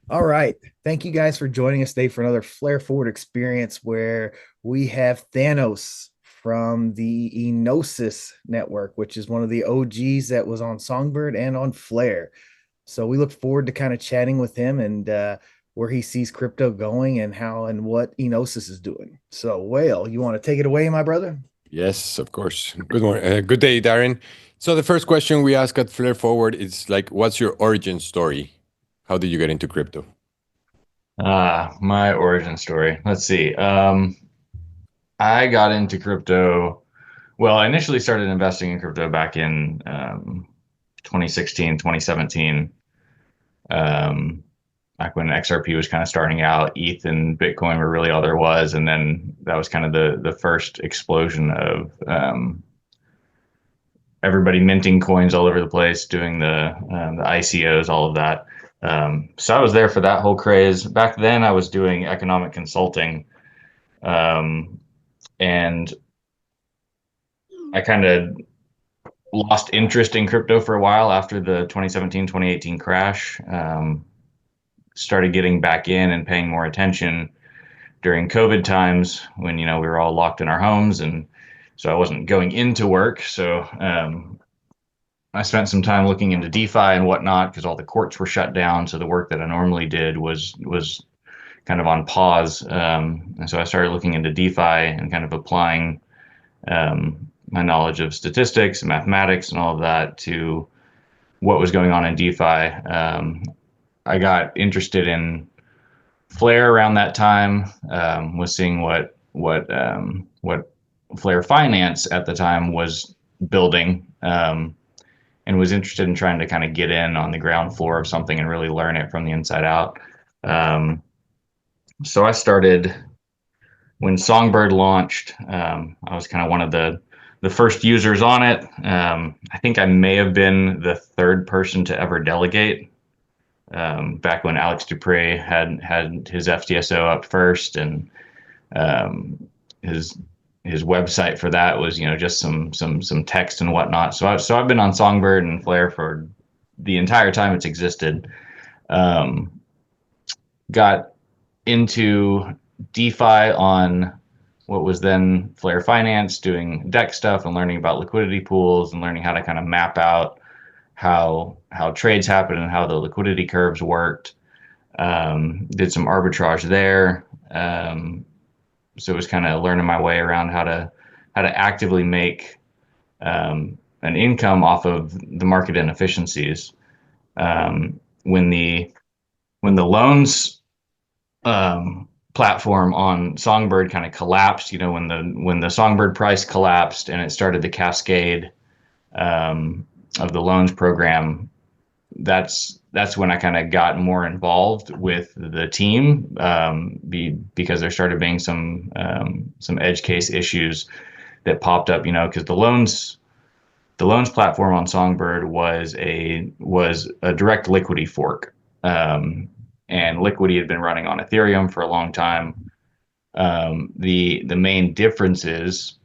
All right. Thank you guys for joining us today for another Flare Forward experience where we have Thanos from the Enosys Network, which is one of the OGs that was on Songbird and on Flare. So we look forward to kind of chatting with him and where he sees crypto going and how and what Enosys is doing. So, Whale, you want to take it away, my brother? Yes, of course. Good morning. Good day, Darren. So the first question we ask at Flare Forward is like, what's your origin story? How did you get into crypto? My origin story. Let's see. I got into crypto. Well, I initially started investing in crypto back in 2016, 2017, um, back when XRP was kind of starting out. ETH and Bitcoin were really all there was, and then that was kind of the first explosion of everybody minting coins all over the place, doing the ICOs, all of that. So I was there for that whole craze. Back then, I was doing economic consulting, um, and I kind of lost interest in crypto for a while after the 2017 2018 crash. Started getting back in and paying more attention during COVID times when we were all locked in our homes, and so I wasn't going into work. So I spent some time looking into DeFi and whatnot because all the courts were shut down. So the work that I normally did was kind of on pause. And so I started looking into DeFi and kind of applying my knowledge of statistics and mathematics and all of that to what was going on in DeFi. I got interested in Flare around that time. Was seeing what Flare Finance at the time was building. And was interested in trying to kind of get in on the ground floor of something and really learn it from the inside out. Um, so I started when Songbird launched. I was kind of one of the first users on it. I think I may have been the third person to ever delegate. Back when Alex Dupre had his FTSO up first, and um, his his website for that was just some text and whatnot. So I've been on Songbird and Flare for the entire time it's existed. Um, got into DeFi on what was then Flare Finance, doing deck stuff and learning about liquidity pools and learning how to kind of map out how trades happen and how the liquidity curves worked. Did some arbitrage there. So it was kind of learning my way around how to actively make an income off of the market inefficiencies. When the loans platform on Songbird kind of collapsed, when the Songbird price collapsed and it started the cascade of the loans program, that's when I kind of got more involved with the team, because there started being some edge case issues that popped up, because the loans platform on Songbird was a direct liquidity fork, and liquidity had been running on Ethereum for a long time. The main differences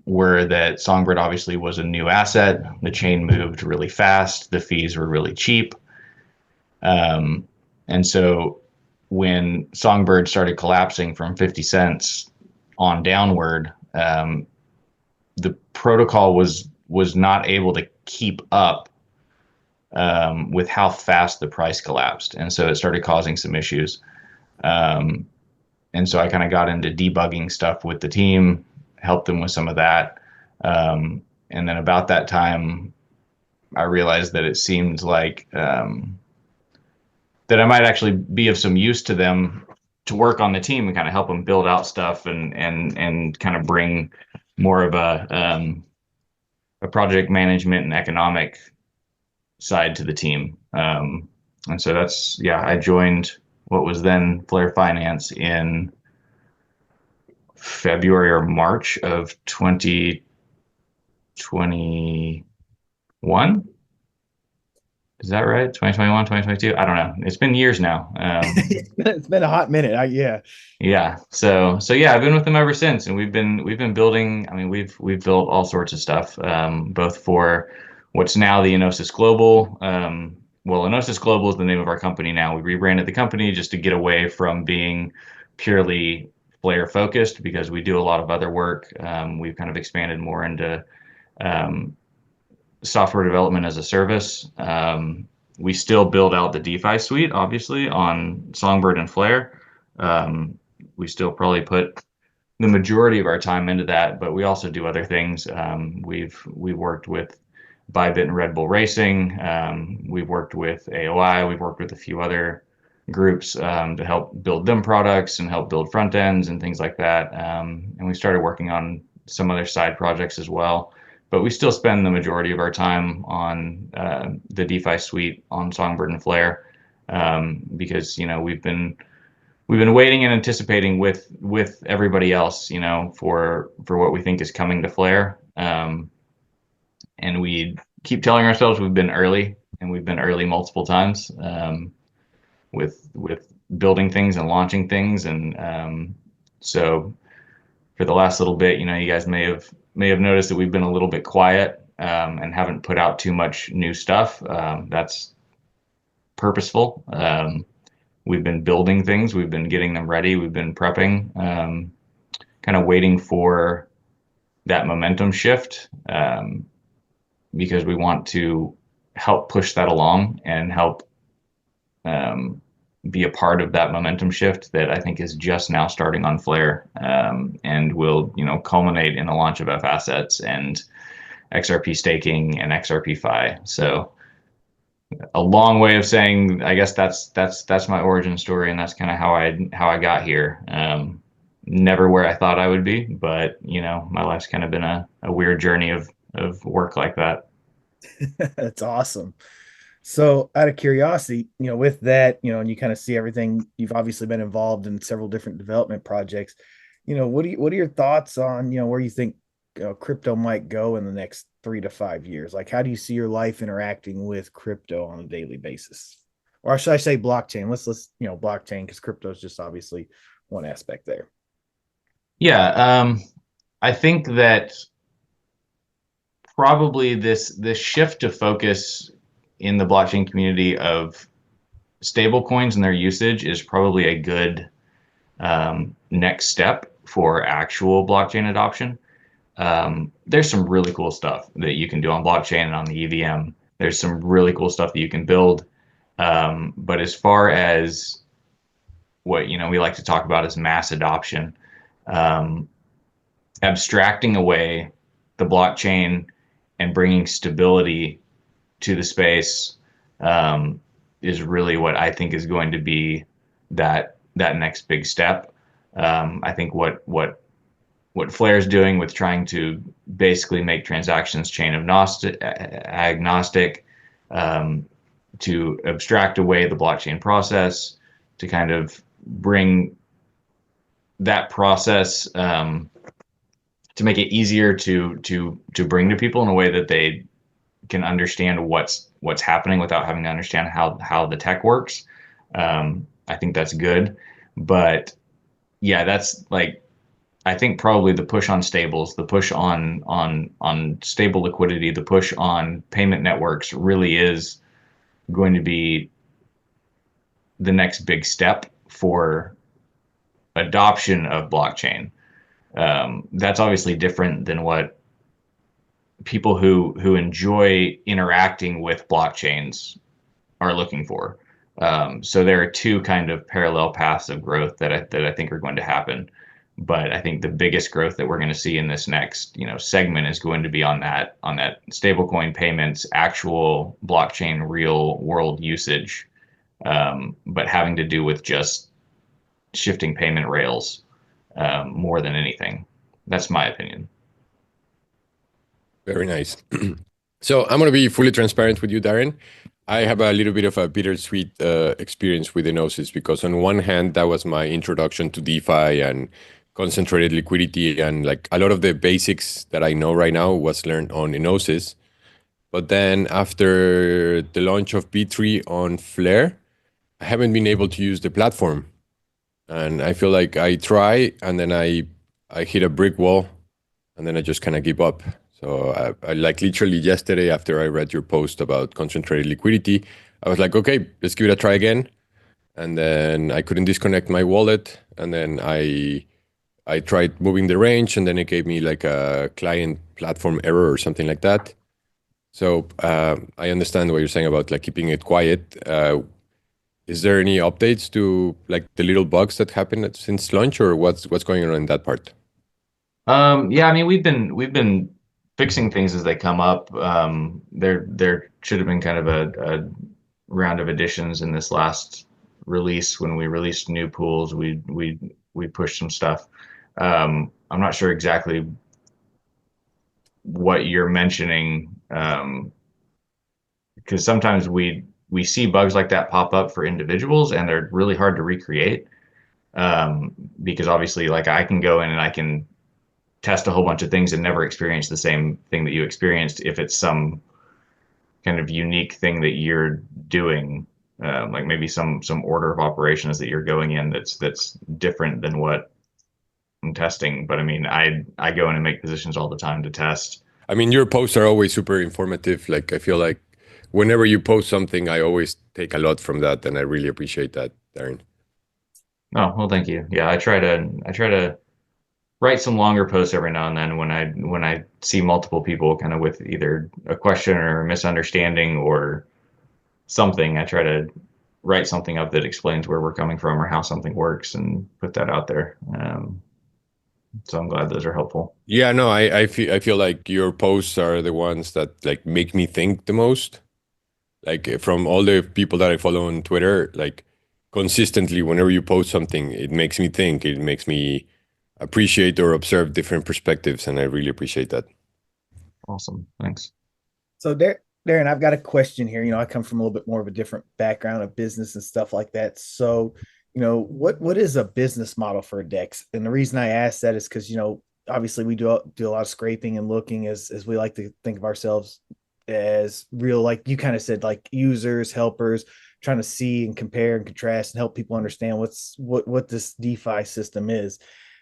were that Songbird obviously was a new asset. The chain moved really fast. The fees were really cheap. And so when Songbird started collapsing from 50 cents on downward, the protocol was not able to keep up with how fast the price collapsed. And so it started causing some issues. Um, and so I kind of got into debugging stuff with the team, helped them with some of that. And then about that time, I realized that it seemed like that I might actually be of some use to them to work on the team and kind of help them build out stuff and kind of bring more of a project management and economic side to the team. And so I joined what was then Flare Finance in February or March of 2021. Is that right? 2021, 2022? I don't know. It's been years now. It's been a hot minute. Yeah. Yeah. So yeah, I've been with them ever since, and we've been building. I mean, we've built all sorts of stuff, both for what's now the Enosys.global, well, Enosys.global is the name of our company now. We rebranded the company just to get away from being purely Flare focused because we do a lot of other work. We've kind of expanded more into um, software development as a service. We still build out the DeFi suite, obviously, on Songbird and Flare. We still probably put the majority of our time into that, but we also do other things. We've worked with Bybit and Red Bull Racing. We've worked with AOI. We've worked with a few other groups to help build them products and help build front ends and things like that. And we started working on some other side projects as well. But we still spend the majority of our time on the DeFi suite on Songbird and Flare because we've been waiting and anticipating with everybody else, for what we think is coming to Flare. And we keep telling ourselves we've been early, and we've been early multiple times with building things and launching things. And so for the last little bit, you guys may have noticed that we've been a little bit quiet and haven't put out too much new stuff. That's purposeful. We've been building things, we've been getting them ready, we've been prepping, kind of waiting for that momentum shift because we want to help push that along and help be a part of that momentum shift that I think is just now starting on Flare and will, culminate in a launch of F assets and XRP staking and XRP Fi. So a long way of saying, I guess that's my origin story, and that's kind of how I got here. Never where I thought I would be, but my life's kind of been a weird journey of work like that. That's awesome. So, out of curiosity, with that, and you kind of see everything, you've obviously been involved in several different development projects. What are your thoughts on, where you think crypto might go in the next 3 to 5 years? Like, how do you see your life interacting with crypto on a daily basis? Or should I say blockchain? Let's blockchain, because crypto is just obviously one aspect there. Yeah, I think that probably this shift to focus in the blockchain community of stablecoins and their usage is probably a good next step for actual blockchain adoption. There's some really cool stuff that you can do on blockchain and on the EVM. There's some really cool stuff that you can build. But as far as what we like to talk about as mass adoption, abstracting away the blockchain and bringing stability to the space is really what I think is going to be that next big step. I think what Flare is doing with trying to basically make transactions chain agnostic, to abstract away the blockchain process, to kind of bring that process to make it easier to bring to people in a way that they can understand what's happening without having to understand how the tech works. I think that's good, but yeah, that's like, I think probably the push on stables, the push on stable liquidity, the push on payment networks really is going to be the next big step for adoption of blockchain. That's obviously different than what people who enjoy interacting with blockchains are looking for. So there are two kind of parallel paths of growth that I think are going to happen. But I think the biggest growth that we're going to see in this next segment is going to be on that stablecoin payments, actual blockchain, real world usage, but having to do with just shifting payment rails more than anything. That's my opinion. Very nice. So I'm going to be fully transparent with you, Darren. I have a little bit of a bittersweet experience with Enosys because on one hand, that was my introduction to DeFi and concentrated liquidity, and like a lot of the basics that I know right now was learned on Enosys. But then after the launch of B3 on Flare, I haven't been able to use the platform. And I feel like I try and then I hit a brick wall and then I just kind of give up. So I like literally yesterday after I read your post about concentrated liquidity, I was like, okay, let's give it a try again. And then I couldn't disconnect my wallet. And then I tried moving the range, and then it gave me like a client platform error or something like that. So I understand what you're saying about like keeping it quiet. Is there any updates to like the little bugs that happened since launch, or what's going on in that part? Yeah, I mean, we've been fixing things as they come up. There should have been kind of a round of additions in this last release. When we released new pools, we pushed some stuff. I'm not sure exactly what you're mentioning, because sometimes we see bugs like that pop up for individuals, and they're really hard to recreate. Because obviously, like I can go in and I can test a whole bunch of things and never experience the same thing that you experienced if it's some kind of unique thing that you're doing, like maybe some order of operations that you're going in that's different than what I'm testing. But I mean, I go in and make positions all the time to test. I mean, your posts are always super informative. Like I feel like whenever you post something, I always take a lot from that, and I really appreciate that, Darren. Oh, well, thank you. Yeah, I try to write some longer posts every now and then when I see multiple people kind of with either a question or a misunderstanding or something. I try to write something up that explains where we're coming from or how something works and put that out there. So I'm glad those are helpful. Yeah, no, I feel like your posts are the ones that like make me think the most. Like from all the people that I follow on Twitter, like consistently, whenever you post something, it makes me think. It makes me appreciate or observe different perspectives, and I really appreciate that. Awesome. Thanks. So Darren, I've got a question here. I come from a little bit more of a different background of business and stuff like that. So, what is a business model for a DEX? And the reason I ask that is because, obviously we do a lot of scraping and looking as we like to think of ourselves as real, like you kind of said, like users, helpers, trying to see and compare and contrast and help people understand what this DeFi system is.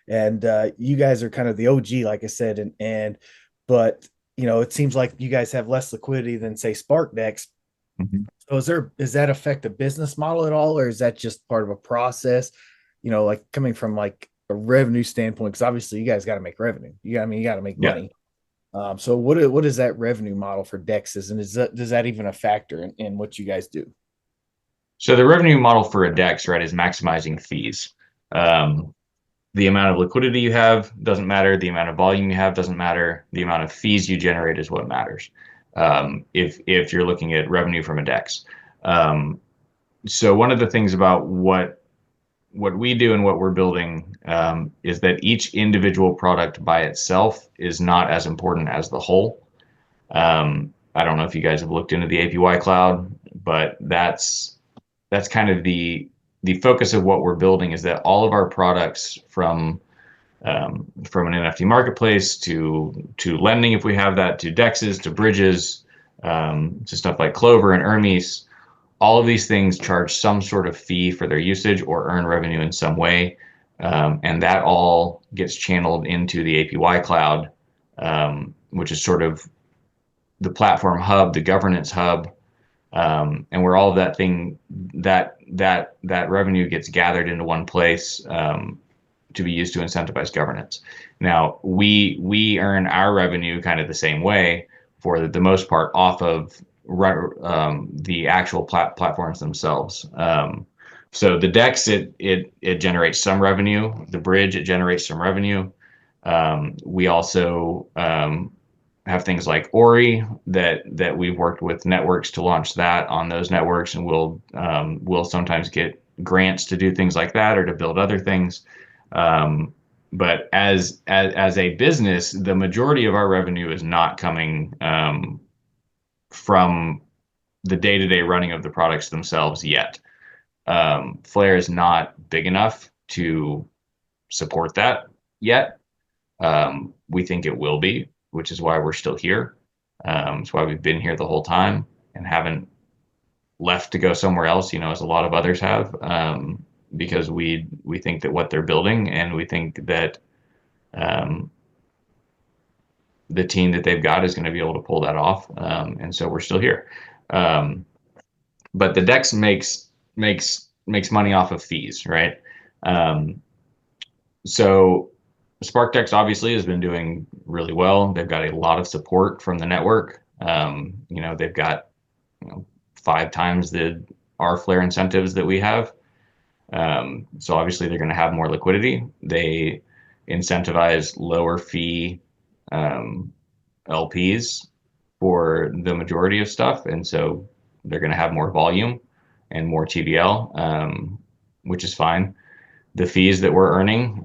And you guys are kind of the OG, like I said, and but it seems like you guys have less liquidity than say SparkDex. Mhm. So is that affect the business model at all, or is that just part of a process? Like coming from like a revenue standpoint, because obviously you guys got to make revenue. You got to make Yeah. money. So what is that revenue model for Dexes, and does that even a factor in what you guys do? So the revenue model for a DEX, right, is maximizing fees. Um, the amount of liquidity you have doesn't matter. The amount of volume you have doesn't matter. The amount of fees you generate is what matters. If you're looking at revenue from a DEX. Um, so one of the things about what we do and what we're building, is that each individual product by itself is not as important as the whole. I don't know if you guys have looked into the APY cloud, but that's kind of the focus of what we're building, is that all of our products from an NFT marketplace to lending, if we have that, to dexes, to bridges, to stuff like Clover and Hermes. All of these things charge some sort of fee for their usage or earn revenue in some way, and that all gets channeled into the APY cloud, which is sort of the platform hub, the governance hub, and where all of that revenue gets gathered into one place, to be used to incentivize governance. Now, we earn our revenue kind of the same way, for the most part, off of the actual platforms themselves. So the DEX, it generates some revenue. The bridge, it generates some revenue. We also have things like Ori that we've worked with networks to launch that on those networks, and we'll sometimes get grants to do things like that or to build other things. But as a business, the majority of our revenue is not coming, from the day-to-day running of the products themselves yet. Flare is not big enough to support that yet. We think it will be, which is why we're still here. It's why we've been here the whole time and haven't left to go somewhere else, as a lot of others have, because we think that what they're building, and we think that, um, the team that they've got is going to be able to pull that off, and so we're still here. Um, but the DEX makes money off of fees, right? Um, so SparkDex obviously has been doing really well. They've got a lot of support from the network. They've got, you know, 5 times the our Flare incentives that we have. So obviously they're going to have more liquidity. They incentivize lower fee um, LPs for the majority of stuff, and so they're going to have more volume and more TVL, which is fine. The fees that we're earning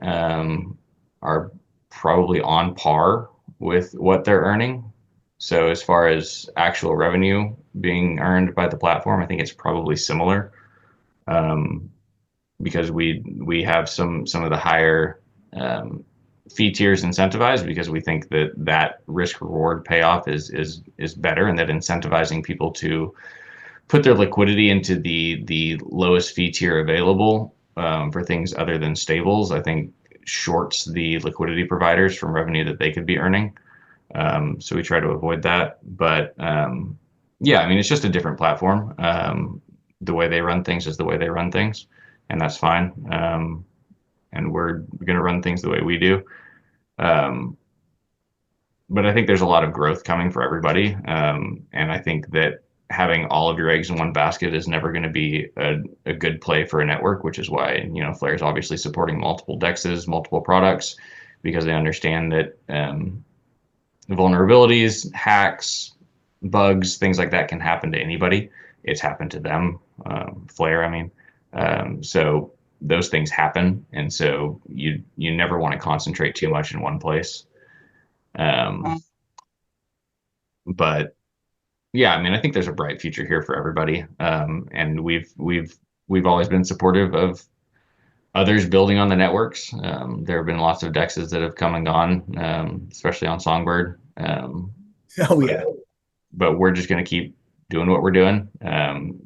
are probably on par with what they're earning. So as far as actual revenue being earned by the platform, I think it's probably similar, um, because we have some of the higher um, fee tiers incentivized, because we think that risk reward payoff is better, and that incentivizing people to put their liquidity into the lowest fee tier available, for things other than stables, I think shorts the liquidity providers from revenue that they could be earning. So we try to avoid that. But yeah, I mean, it's just a different platform. The way they run things is the way they run things, and that's fine. And we're going to run things the way we do. Um, but I think there's a lot of growth coming for everybody. And I think that having all of your eggs in one basket is never going to be a good play for a network, which is why, Flare is obviously supporting multiple DEXs, multiple products, because they understand that vulnerabilities, hacks, bugs, things like that can happen to anybody. It's happened to them, Flare, I mean. So those things happen, and so you never want to concentrate too much in one place. Um, but yeah, I mean, I think there's a bright future here for everybody, and we've always been supportive of others building on the networks. There have been lots of dexes that have come and gone, especially on Songbird. Oh yeah. But we're just going to keep doing what we're doing,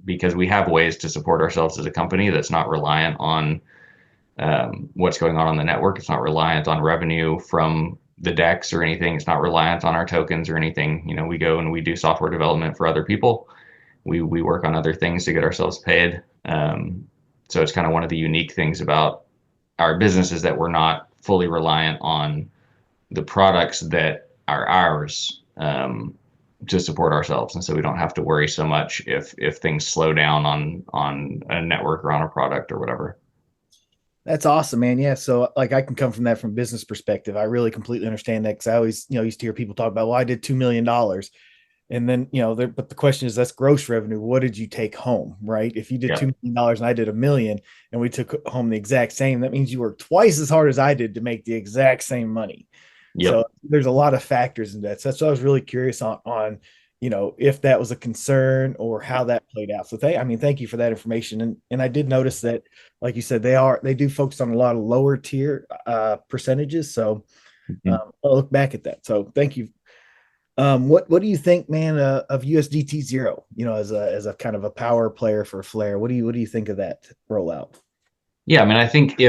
because we have ways to support ourselves as a company that's not reliant on what's going on the network. It's not reliant on revenue from the DEX or anything. It's not reliant on our tokens or anything. We go and we do software development for other people. We work on other things to get ourselves paid. So it's kind of one of the unique things about our business, is that we're not fully reliant on the products that are ours, to support ourselves, and so we don't have to worry so much if things slow down on a network or on a product or whatever. That's awesome, man. Yeah. So like I can come from that from business perspective. I really completely understand that because I always, used to hear people talk about, well, I did $2 million. And then, but the question is, that's gross revenue. What did you take home? Right. If you did Yeah. $2 million and I did 1 million and we took home the exact same, that means you worked twice as hard as I did to make the exact same money. So Yep. there's a lot of factors in that. So that's what I was really curious on, if that was a concern or how that played out. So thank you for that information. And I did notice that, like you said, they do focus on a lot of lower tier percentages. So Mhm. I'll look back at that. So thank you. What do you think, man, of USDT zero? As a kind of a power player for Flare. What do you think of that rollout? Yeah, I mean, I think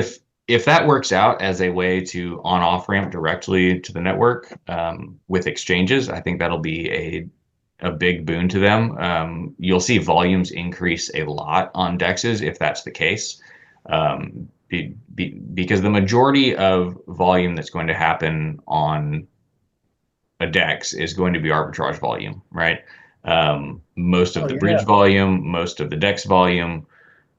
if that works out as a way to on-off ramp directly to the network, with exchanges, I think that'll be a big boon to them. You'll see volumes increase a lot on dexes if that's the case, because the majority of volume that's going to happen on a dex is going to be arbitrage volume, right? Most of Oh the yeah. bridge volume, most of the dex volume,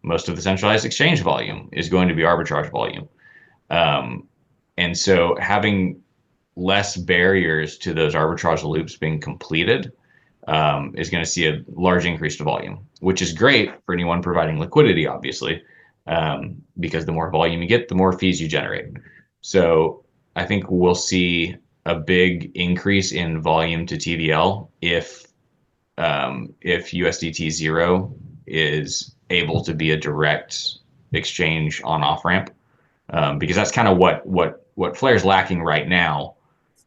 most of the centralized exchange volume is going to be arbitrage volume. Um, and so having less barriers to those arbitrage loops being completed, is going to see a large increase to volume, which is great for anyone providing liquidity, obviously, because the more volume you get, the more fees you generate. So I think we'll see a big increase in volume to TVL if USDT zero is able to be a direct exchange on off ramp, because that's kind of what Flare's lacking right now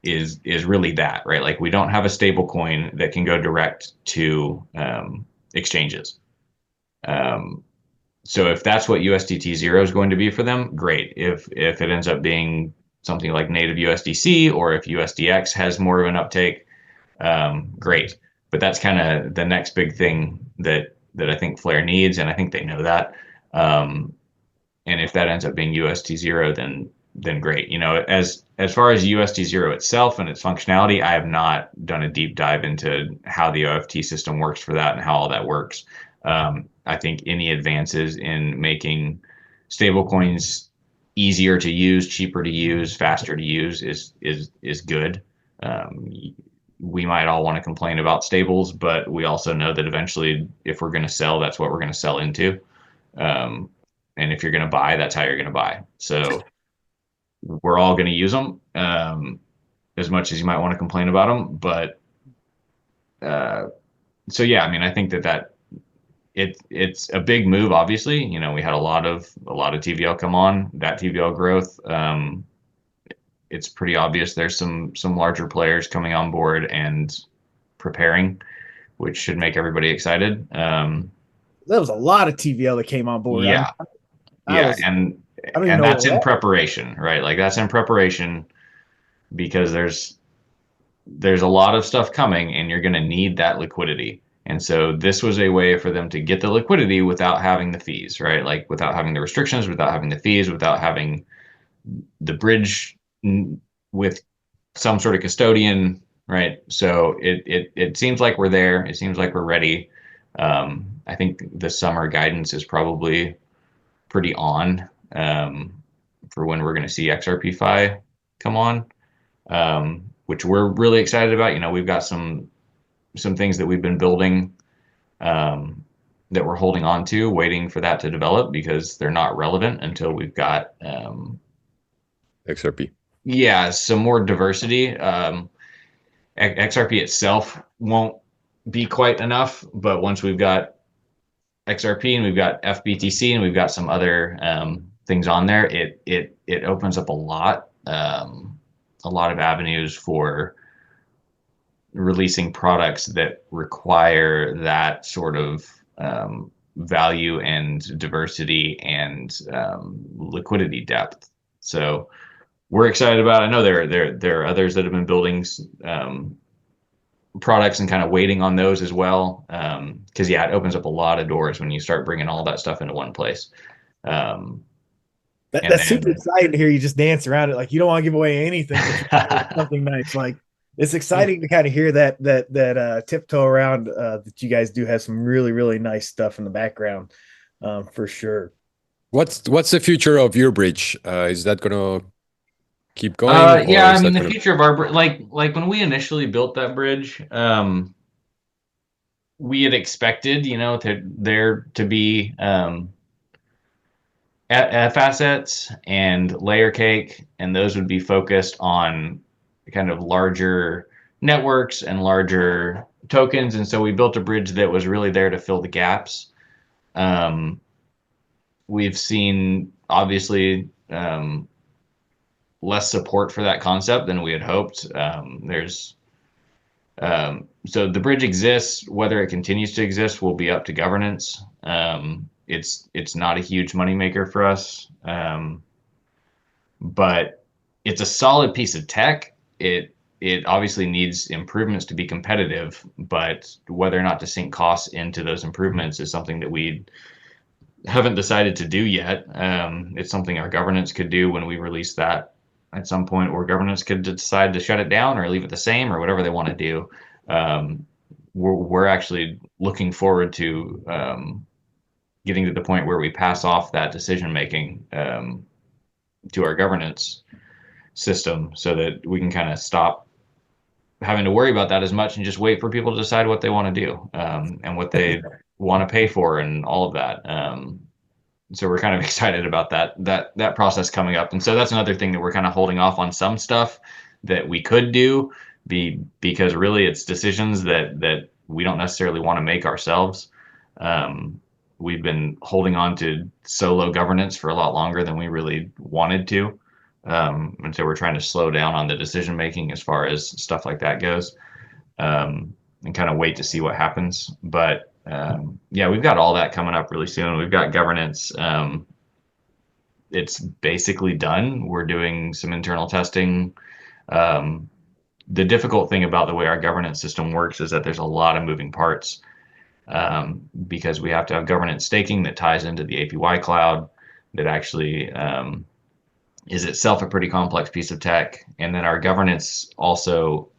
is really that, right? Like we don't have a stable coin that can go direct to exchanges. Um, so if that's what USDT zero is going to be for them, great. If it ends up being something like native USDC, or if USDX has more of an uptake, great. But that's kind of the next big thing that that I think Flare needs, and I think they know that. And if that ends up being UST zero, then great. As far as UST zero itself and its functionality, I have not done a deep dive into how the OFT system works for that and how all that works. I think any advances in making stablecoins easier to use, cheaper to use, faster to use is good. We might all want to complain about stables, but we also know that eventually, if we're going to sell, that's what we're going to sell into. And if you're going to buy, that's how you're going to buy. So we're all going to use them, as much as you might want to complain about them. But so yeah, I mean, I think that it's a big move. Obviously, we had a lot of TVL come on. That TVL growth, it's pretty obvious there's some larger players coming on board and preparing, which should make everybody excited. There was a lot of TVL that came on board. Yeah, and I don't even know that's in preparation, right? Like that's in preparation because there's a lot of stuff coming, and you're going to need that liquidity. And so this was a way for them to get the liquidity without having the fees, right? Like without having the restrictions, without having the fees, without having the bridge with some sort of custodian, right? So it seems like we're there. It seems like we're ready. I think the summer guidance is probably pretty on, for when we're going to see XRP-Fi come on, which we're really excited about. We've got some things that we've been building, that we're holding on to, waiting for that to develop because they're not relevant until we've got XRP. Yeah, some more diversity. XRP itself won't be quite enough, but once we've got XRP and we've got FBTC and we've got some other things on there, it opens up a lot of avenues for releasing products that require that sort of value and diversity and liquidity depth. So we're excited about it. I know there are others that have been building products and kind of waiting on those as well. Because it opens up a lot of doors when you start bringing all that stuff into one place. That's super exciting to hear you just dance around it. Like you don't want to give away anything, but something nice. Like it's exciting to kind of hear that tiptoe around, that you guys do have some really, really nice stuff in the background, for sure. What's the future of your bridge? Is that going to keep going? Yeah, I mean the future of our like when we initially built that bridge, we had expected, there to be F assets and layer cake, and those would be focused on kind of larger networks and larger tokens. And so we built a bridge that was really there to fill the gaps. We've seen obviously less support for that concept than we had hoped. So the bridge exists. Whether it continues to exist will be up to governance. It's not a huge moneymaker for us, but it's a solid piece of tech. It obviously needs improvements to be competitive, but whether or not to sink costs into those improvements is something that we haven't decided to do yet. It's something our governance could do when we release that at some point, or governance could decide to shut it down or leave it the same or whatever they want to do. We're actually looking forward to getting to the point where we pass off that decision making to our governance system, so that we can kind of stop having to worry about that as much and just wait for people to decide what they want to do, and what they want to pay for and all of that. So we're kind of excited about that process coming up. And so that's another thing that we're kind of holding off on some stuff that we could do, because really it's decisions that we don't necessarily want to make ourselves. We've been holding on to solo governance for a lot longer than we really wanted to. And so we're trying to slow down on the decision making as far as stuff like that goes, and kind of wait to see what happens. But yeah, we've got all that coming up really soon. We've got governance. It's basically done. We're doing some internal testing. The difficult thing about the way our governance system works is that there's a lot of moving parts. because we have to have governance staking that ties into the APY cloud that actually is itself a pretty complex piece of tech. And then our governance also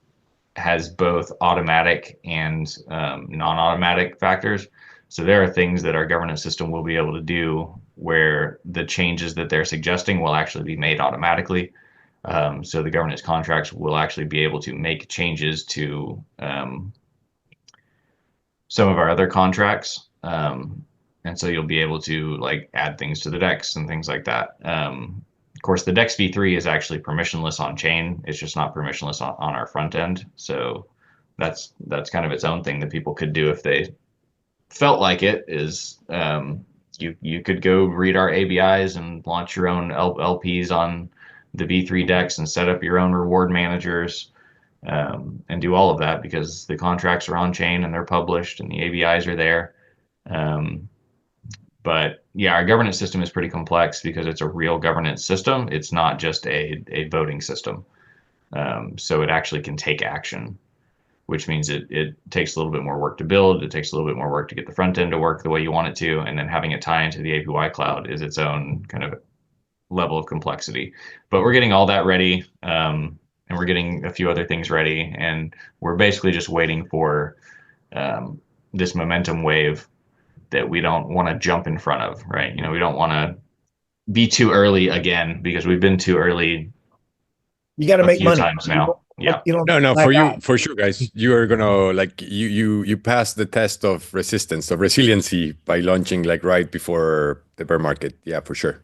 has both automatic and non-automatic factors. So there are things that our governance system will be able to do where the changes that they're suggesting will actually be made automatically. So the governance contracts will actually be able to make changes to some of our other contracts. And so you'll be able to like add things to the DEX and things like that. Of course, the DEX v3 is actually permissionless on chain. It's just not permissionless on our front end. So that's kind of its own thing that people could do if they felt like it. Is you could go read our ABIs and launch your own LPs on the v3 DEX and set up your own reward managers. And do all of that because the contracts are on chain and they're published and the ABIs are there. But yeah, our governance system is pretty complex because it's a real governance system. It's not just a voting system. So it actually can take action, which means it takes a little bit more work to build. It takes a little bit more work to get the front end to work the way you want it to. And then having it tie into the APY cloud is its own kind of level of complexity. But we're getting all that ready. And we're getting a few other things ready. And we're basically just waiting for this momentum wave that we don't want to jump in front of, right? We don't want to be too early again because we've been too early You got to a make few money. times now. Yeah. No, for you, for sure, guys. You are gonna like you pass the test of resistance, of resiliency by launching like right before the bear market. Yeah, for sure.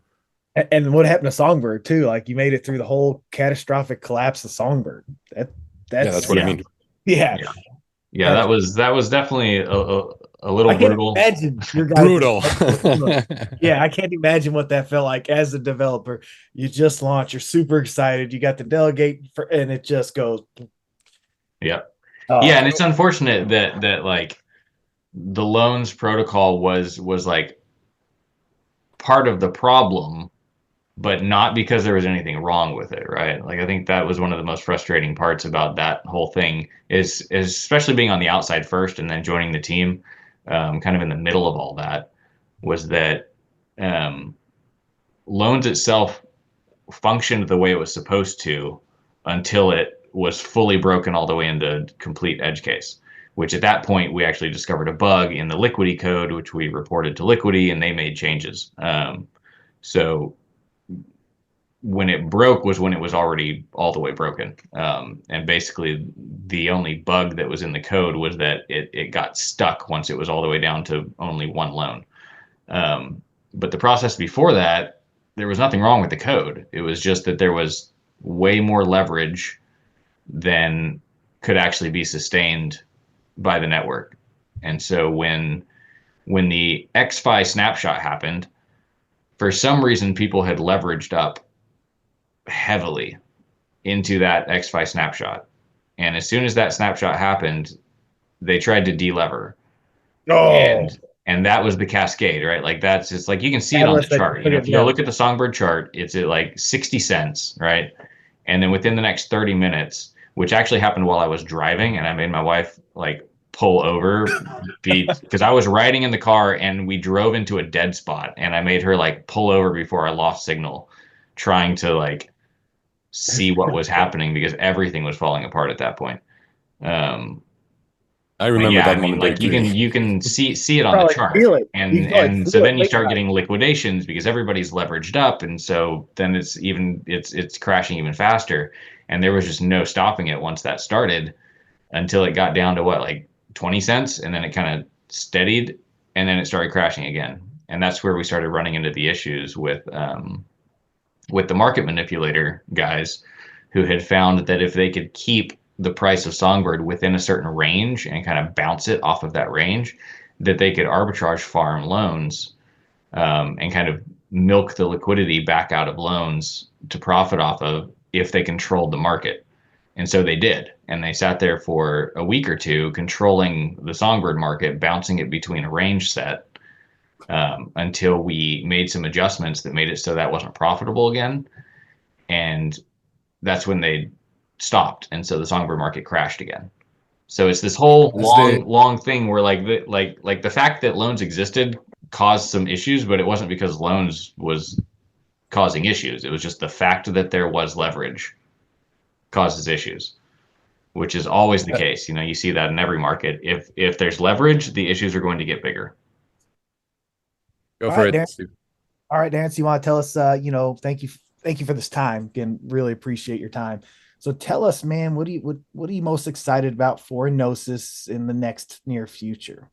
And what happened to Songbird too? Like you made it through the whole catastrophic collapse of Songbird. Yeah, that's what I mean. Yeah. Yeah, that was definitely a little I can't brutal. imagine your guys. Brutal. Yeah, I can't imagine what that felt like as a developer. You just launched, you're super excited, you got the delegate and it just goes. Yeah. Yeah, and it's unfortunate that like the loans protocol was like part of the problem, but not because there was anything wrong with it, right? Like I think that was one of the most frustrating parts about that whole thing is especially being on the outside first and then joining the team, kind of in the middle of all that, was that loans itself functioned the way it was supposed to until it was fully broken all the way into complete edge case. Which at that point we actually discovered a bug in the Liquidity code, which we reported to Liquidity, and they made changes. So when it broke was when it was already all the way broken. And basically the only bug that was in the code was that it got stuck once it was all the way down to only one loan. But the process before that, there was nothing wrong with the code. It was just that there was way more leverage than could actually be sustained by the network. And so when the XFi snapshot happened, for some reason people had leveraged up heavily into that XFi snapshot. And as soon as that snapshot happened, they tried to delever. And that was the cascade, right? Like that's just like you can see it on the chart. If you look at the Songbird chart, it's at like 60 cents, right? And then within the next 30 minutes, which actually happened while I was driving, and I made my wife like pull over because I was riding in the car and we drove into a dead spot, and I made her like pull over before I lost signal, trying to like see what was happening because everything was falling apart at that point. I remember that moment. Like you can see it on the chart, and so then you start getting liquidations because everybody's leveraged up, and so then it's crashing even faster, and there was just no stopping it once that started until it got down to what, like 20 cents, and then it kind of steadied, and then it started crashing again, and that's where we started running into the issues with the market manipulator guys who had found that if they could keep the price of Songbird within a certain range and kind of bounce it off of that range, that they could arbitrage farm loans and kind of milk the liquidity back out of loans to profit off of if they controlled the market. And so they did. And they sat there for a week or two controlling the Songbird market, bouncing it between a range set until we made some adjustments that made it so that wasn't profitable again. And that's when they stopped, and so the Songbird market crashed again. So it's this whole That's the long thing where like the fact that loans existed caused some issues, but it wasn't because loans was causing issues. It was just the fact that there was leverage causes issues, which is always the case. You know, you see that in every market. If there's leverage, the issues are going to get bigger. go All for right, it. Darren. All right, Darren. So you want to tell us, thank you for this time. Again, really appreciate your time. So tell us, man, what are you most excited about for Enosys in the next near future?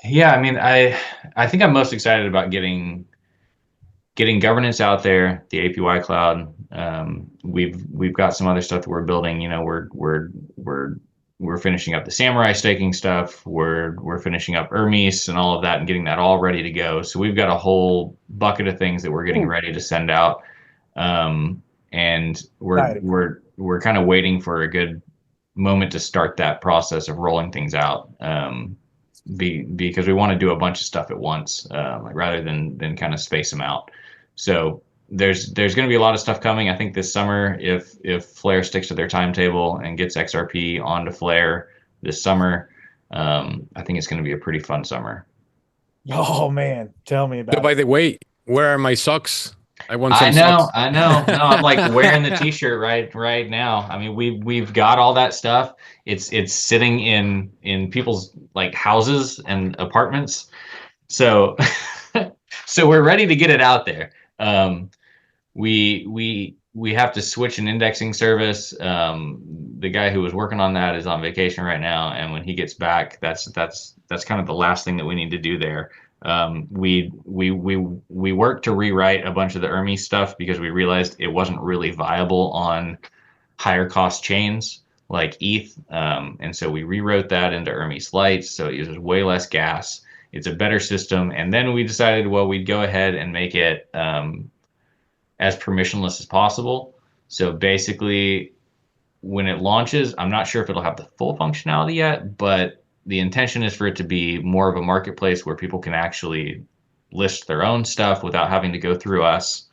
Yeah, I mean, I think I'm most excited about getting governance out there, the APY cloud. We've got some other stuff that we're building. You know, we're finishing up the Samurai staking stuff. We're finishing up Hermes and all of that and getting that all ready to go. So we've got a whole bucket of things that we're getting Ooh, ready to send out. And exciting. we're kind of waiting for a good moment to start that process of rolling things out. Because we want to do a bunch of stuff at once, rather than kind of space them out. So there's going to be a lot of stuff coming. I think this summer, if Flare sticks to their timetable and gets XRP onto Flare this summer, I think it's going to be a pretty fun summer. Oh man, tell me So about by it. the way, where are my socks? I want I some know, socks. I know. No, I'm like wearing the t-shirt right now. I mean, we've got all that stuff. It's sitting in people's like houses and apartments. So so we're ready to get it out there. Um, we have to switch an indexing service. The guy who was working on that is on vacation right now, and when he gets back, that's kind of the last thing that we need to do there. We worked to rewrite a bunch of the Hermes stuff because we realized it wasn't really viable on higher cost chains like ETH, and so we rewrote that into Hermes Lights, so it uses way less gas. It's a better system, and then we decided, well, we'd go ahead and make it as permissionless as possible. So basically, when it launches, I'm not sure if it'll have the full functionality yet, but the intention is for it to be more of a marketplace where people can actually list their own stuff without having to go through us.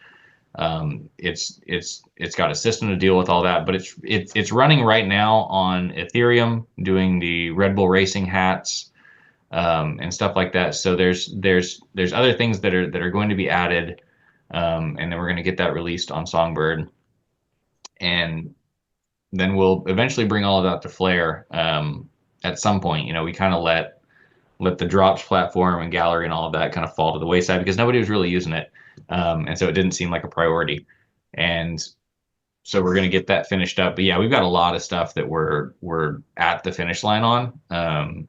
It's got a system to deal with all that, but it's running right now on Ethereum, doing the Red Bull Racing hats, and stuff like that. So there's other things that are going to be added, and then we're going to get that released on Songbird, and then we'll eventually bring all of that to Flare, at some point. You know, we kind of let the drops platform and gallery and all of that kind of fall to the wayside because nobody was really using it, and so it didn't seem like a priority. And so we're going to get that finished up. But yeah, we've got a lot of stuff that we're at the finish line on.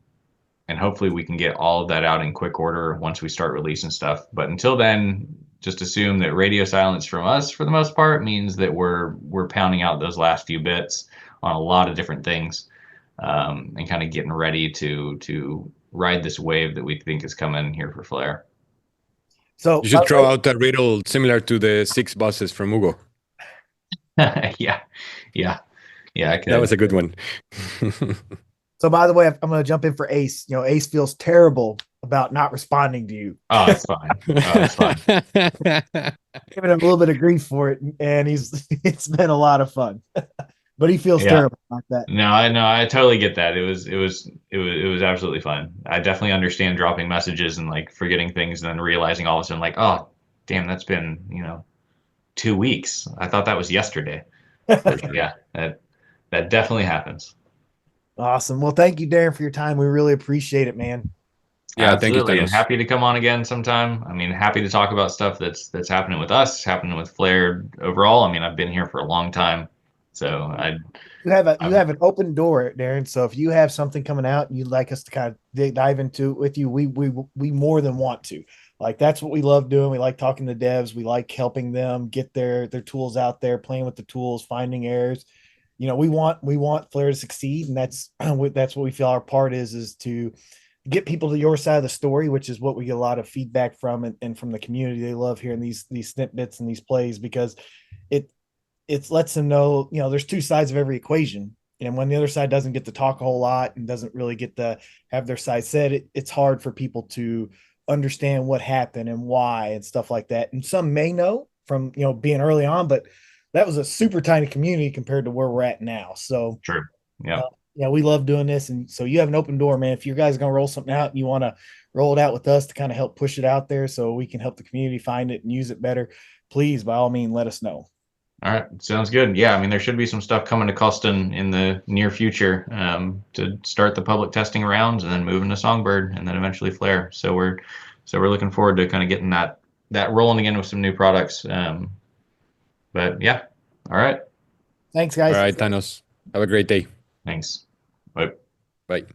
And hopefully we can get all of that out in quick order once we start releasing stuff. But until then, just assume that radio silence from us for the most part means that we're pounding out those last few bits on a lot of different things, and kind of getting ready to ride this wave that we think is coming here for Flare. So You by should the throw way, out a riddle similar to the six bosses from Hugo. Yeah, yeah, yeah. I That could. was a good one. I'm going to jump in for Ace. You know, Ace feels terrible about not responding to you. Oh, it's fine. Oh, it's fine. Giving him a little bit of grief for it, and he's it's been a lot of fun. But he feels Yeah. terrible like that. No, I know. I totally get that. It was absolutely fun. I definitely understand dropping messages and like forgetting things and then realizing all of a sudden like, oh, damn, that's been, 2 weeks. I thought that was yesterday. For sure. Yeah, that definitely happens. Awesome. Well, thank you, Darren, for your time. We really appreciate it, man. Yeah, thank you, Absolutely. And Thanos. happy to come on again sometime. I mean, happy to talk about stuff that's happening with us, happening with Flare overall. I mean, I've been here for a long time. So You I'm have an open door, Darren. So if you have something coming out and you'd like us to kind of dive into it with you, we more than want to. Like that's what we love doing. We like talking to devs. We like helping them get their tools out there, playing with the tools, finding errors. You know, we want Flare to succeed, and that's what we feel our part is to get people to your side of the story, which is what we get a lot of feedback from and from the community. They love hearing these snippets and these plays because it it lets them know, there's two sides of every equation. And when the other side doesn't get to talk a whole lot and doesn't really get to have their side said, it's hard for people to understand what happened and why and stuff like that. And some may know from, being early on, but that was a super tiny community compared to where we're at now. So true. Yeah. Yeah, we love doing this. And so you have an open door, man. If you guys are going to roll something out and you want to roll it out with us to kind of help push it out there so we can help the community find it and use it better, please, by all means, let us know. All right, sounds good. Yeah, I mean, there should be some stuff coming to Custon in the near future to start the public testing rounds, and then moving to Songbird, and then eventually Flare. So we're looking forward to kind of getting that rolling again with some new products. But yeah, all right. Thanks, All guys. right, Thanos. Have a great day. Thanks. Bye. Bye.